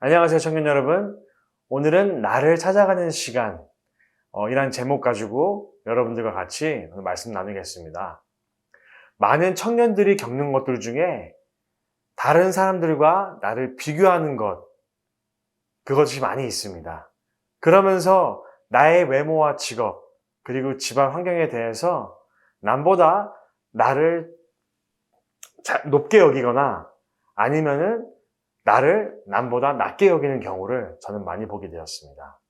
안녕하세요, 청년 여러분. 오늘은 나를 찾아가는 시간, 이란 제목 가지고 여러분들과 같이 오늘 말씀 나누겠습니다. 많은 청년들이 겪는 것들 중에 다른 사람들과 나를 비교하는 그것이 많이 있습니다. 그러면서 나의 외모와 직업, 그리고 집안 환경에 대해서 남보다 나를 높게 여기거나 아니면은 나를 남보다 낮게 여기는 경우를 저는 많이 보게 되었습니다.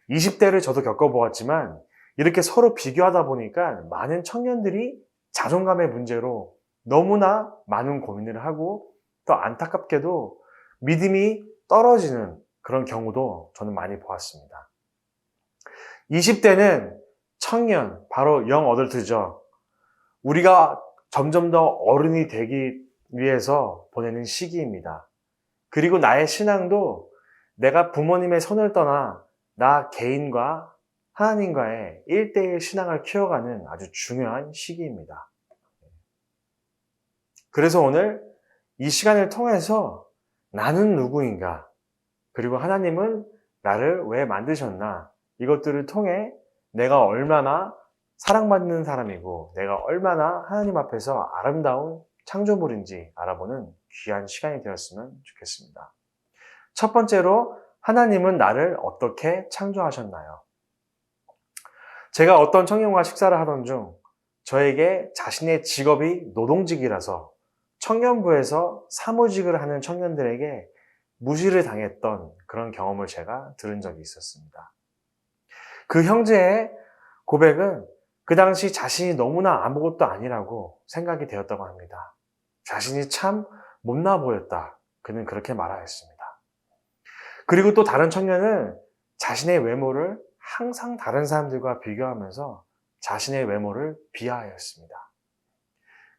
20대를 저도 겪어보았지만 이렇게 서로 비교하다 보니까 많은 청년들이 자존감의 문제로 너무나 많은 고민을 하고 또 안타깝게도 믿음이 떨어지는 그런 경우도 저는 많이 보았습니다. 20대는 청년, 바로 영 어덜트죠. 우리가 점점 더 어른이 되기 위해서 보내는 시기입니다. 그리고 나의 신앙도 내가 부모님의 손을 떠나 나 개인과 하나님과의 1대1 신앙을 키워가는 아주 중요한 시기입니다. 그래서 오늘 이 시간을 통해서 나는 누구인가, 그리고 하나님은 나를 왜 만드셨나, 이것들을 통해 내가 얼마나 사랑받는 사람이고 내가 얼마나 하나님 앞에서 아름다운 창조물인지 알아보는 귀한 시간이 되었으면 좋겠습니다. 첫 번째로, 하나님은 나를 어떻게 창조하셨나요? 제가 어떤 청년과 식사를 하던 중 저에게 자신의 직업이 노동직이라서 청년부에서 사무직을 하는 청년들에게 무시를 당했던 그런 경험을 제가 들은 적이 있었습니다. 그 형제의 고백은 그 당시 자신이 너무나 아무것도 아니라고 생각이 되었다고 합니다. 자신이 참 못나 보였다. 그는 그렇게 말하였습니다. 그리고 또 다른 청년은 자신의 외모를 항상 다른 사람들과 비교하면서 자신의 외모를 비하하였습니다.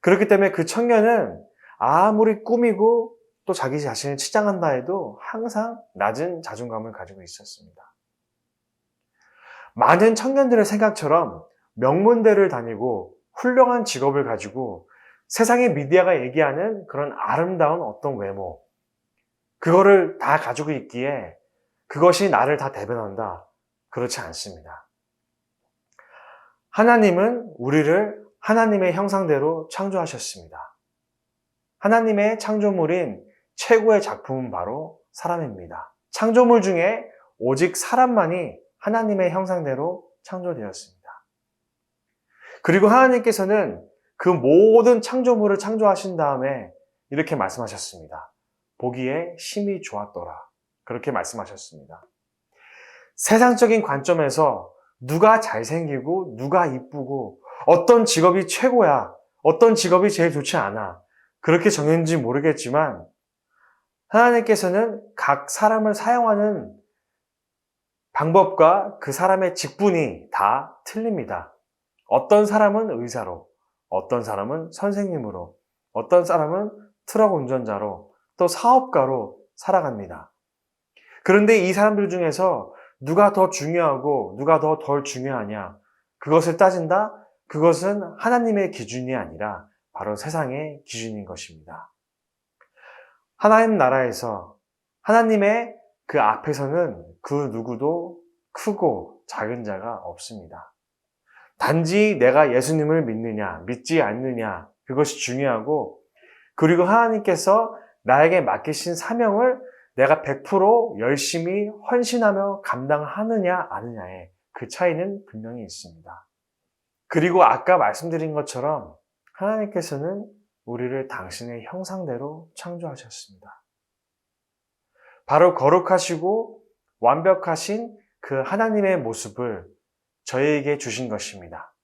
그렇기 때문에 그 청년은 아무리 꾸미고 또 자기 자신을 치장한다 해도 항상 낮은 자존감을 가지고 있었습니다. 많은 청년들의 생각처럼 명문대를 다니고 훌륭한 직업을 가지고 세상의 미디어가 얘기하는 그런 아름다운 어떤 외모, 그거를 다 가지고 있기에 그것이 나를 다 대변한다. 그렇지 않습니다. 하나님은 우리를 하나님의 형상대로 창조하셨습니다. 하나님의 창조물인 최고의 작품은 바로 사람입니다. 창조물 중에 오직 사람만이 하나님의 형상대로 창조되었습니다. 그리고 하나님께서는 그 모든 창조물을 창조하신 다음에 이렇게 말씀하셨습니다. 보기에 심히 좋았더라. 그렇게 말씀하셨습니다. 세상적인 관점에서 누가 잘생기고 누가 이쁘고 어떤 직업이 최고야, 어떤 직업이 제일 좋지 않아, 그렇게 정했는지 모르겠지만 하나님께서는 각 사람을 사용하는 방법과 그 사람의 직분이 다 틀립니다. 어떤 사람은 의사로, 어떤 사람은 선생님으로, 어떤 사람은 트럭 운전자로, 또 사업가로 살아갑니다. 그런데 이 사람들 중에서 누가 더 중요하고 누가 더 덜 중요하냐, 그것을 따진다? 그것은 하나님의 기준이 아니라 바로 세상의 기준인 것입니다. 하나님 나라에서 하나님의 그 앞에서는 그 누구도 크고 작은 자가 없습니다. 단지 내가 예수님을 믿느냐, 믿지 않느냐, 그것이 중요하고, 그리고 하나님께서 나에게 맡기신 사명을 내가 100% 열심히 헌신하며 감당하느냐, 아느냐의 그 차이는 분명히 있습니다. 그리고 아까 말씀드린 것처럼 하나님께서는 우리를 당신의 형상대로 창조하셨습니다. 바로 거룩하시고 완벽하신 그 하나님의 모습을 저희에게 주신 것입니다.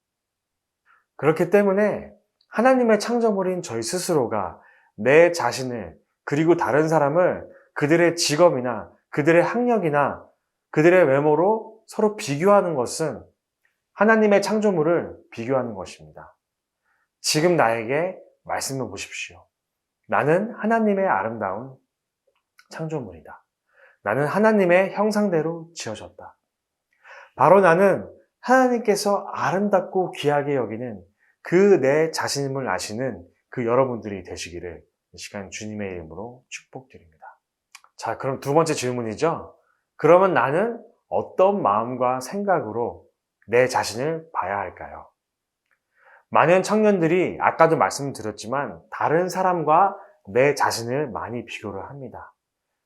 그렇기 때문에 하나님의 창조물인 저희 스스로가 내 자신을, 그리고 다른 사람을 그들의 직업이나 그들의 학력이나 그들의 외모로 서로 비교하는 것은 하나님의 창조물을 비교하는 것입니다. 지금 나에게 말씀해 보십시오. 나는 하나님의 아름다운 창조물이다. 나는 하나님의 형상대로 지어졌다. 바로 나는 하나님께서 아름답고 귀하게 여기는 그 내 자신임을 아시는 그 여러분들이 되시기를 이 시간 주님의 이름으로 축복드립니다. 자, 그럼 두 번째 질문이죠. 그러면 나는 어떤 마음과 생각으로 내 자신을 봐야 할까요? 많은 청년들이 아까도 말씀드렸지만 다른 사람과 내 자신을 많이 비교를 합니다.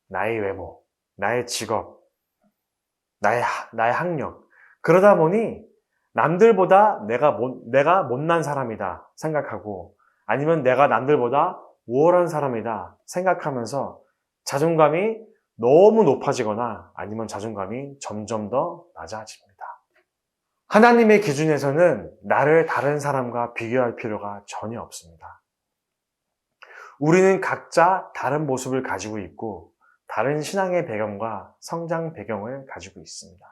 나의 외모, 나의 직업, 나의 학력. 그러다 보니 남들보다 내가 못난 사람이다 생각하고 아니면 내가 남들보다 우월한 사람이다 생각하면서 자존감이 너무 높아지거나 아니면 자존감이 점점 더 낮아집니다. 하나님의 기준에서는 나를 다른 사람과 비교할 필요가 전혀 없습니다. 우리는 각자 다른 모습을 가지고 있고 다른 신앙의 배경과 성장 배경을 가지고 있습니다.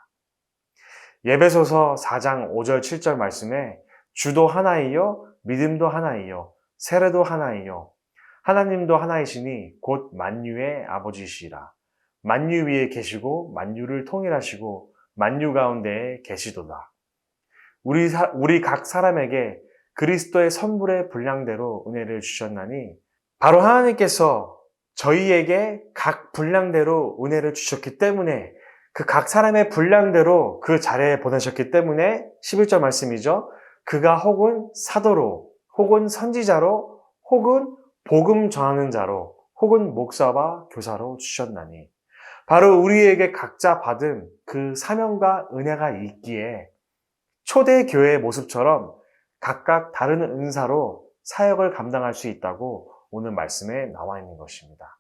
예배소서 4장 5절 7절 말씀에 주도 하나이요 믿음도 하나이요 세례도 하나이요 하나님도 하나이시니 곧 만유의 아버지시라. 만유 위에 계시고 만유를 통일하시고 만유 가운데에 계시도다. 우리 각 사람에게 그리스도의 선물의 분량대로 은혜를 주셨나니 바로 하나님께서 저희에게 각 분량대로 은혜를 주셨기 때문에 그 각 사람의 분량대로 그 자리에 보내셨기 때문에 11절 말씀이죠. 그가 혹은 사도로 혹은 선지자로 혹은 복음 전하는 자로 혹은 목사와 교사로 주셨나니 바로 우리에게 각자 받은 그 사명과 은혜가 있기에 초대교회의 모습처럼 각각 다른 은사로 사역을 감당할 수 있다고 오늘 말씀에 나와 있는 것입니다.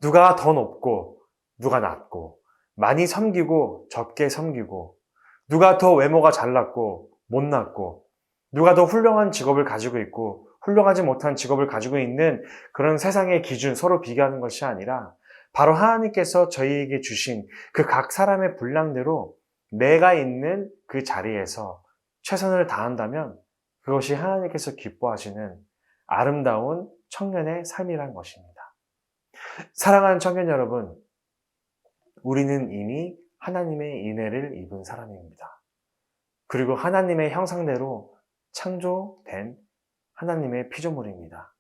누가 더 높고 누가 낮고 많이 섬기고 적게 섬기고 누가 더 외모가 잘났고 못났고 누가 더 훌륭한 직업을 가지고 있고 훌륭하지 못한 직업을 가지고 있는 그런 세상의 기준 서로 비교하는 것이 아니라 바로 하나님께서 저희에게 주신 그 각 사람의 분량대로 내가 있는 그 자리에서 최선을 다한다면 그것이 하나님께서 기뻐하시는 아름다운 청년의 삶이란 것입니다. 사랑하는 청년 여러분, 우리는 이미 하나님의 은혜를 입은 사람입니다. 그리고 하나님의 형상대로 창조된 하나님의 피조물입니다.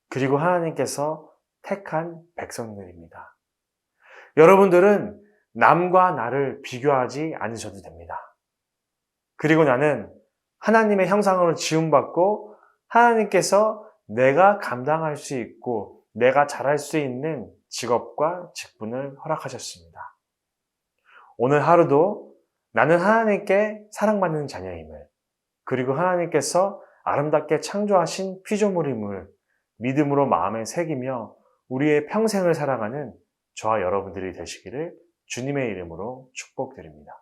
그리고 하나님께서 택한 백성들입니다. 여러분들은 남과 나를 비교하지 않으셔도 됩니다. 그리고 나는 하나님의 형상으로 지음받고 하나님께서 내가 감당할 수 있고 내가 잘할 수 있는 직업과 직분을 허락하셨습니다. 오늘 하루도 나는 하나님께 사랑받는 자녀임을 그리고 하나님께서 아름답게 창조하신 피조물임을 믿음으로 마음에 새기며 우리의 평생을 살아가는 저와 여러분들이 되시기를 주님의 이름으로 축복드립니다.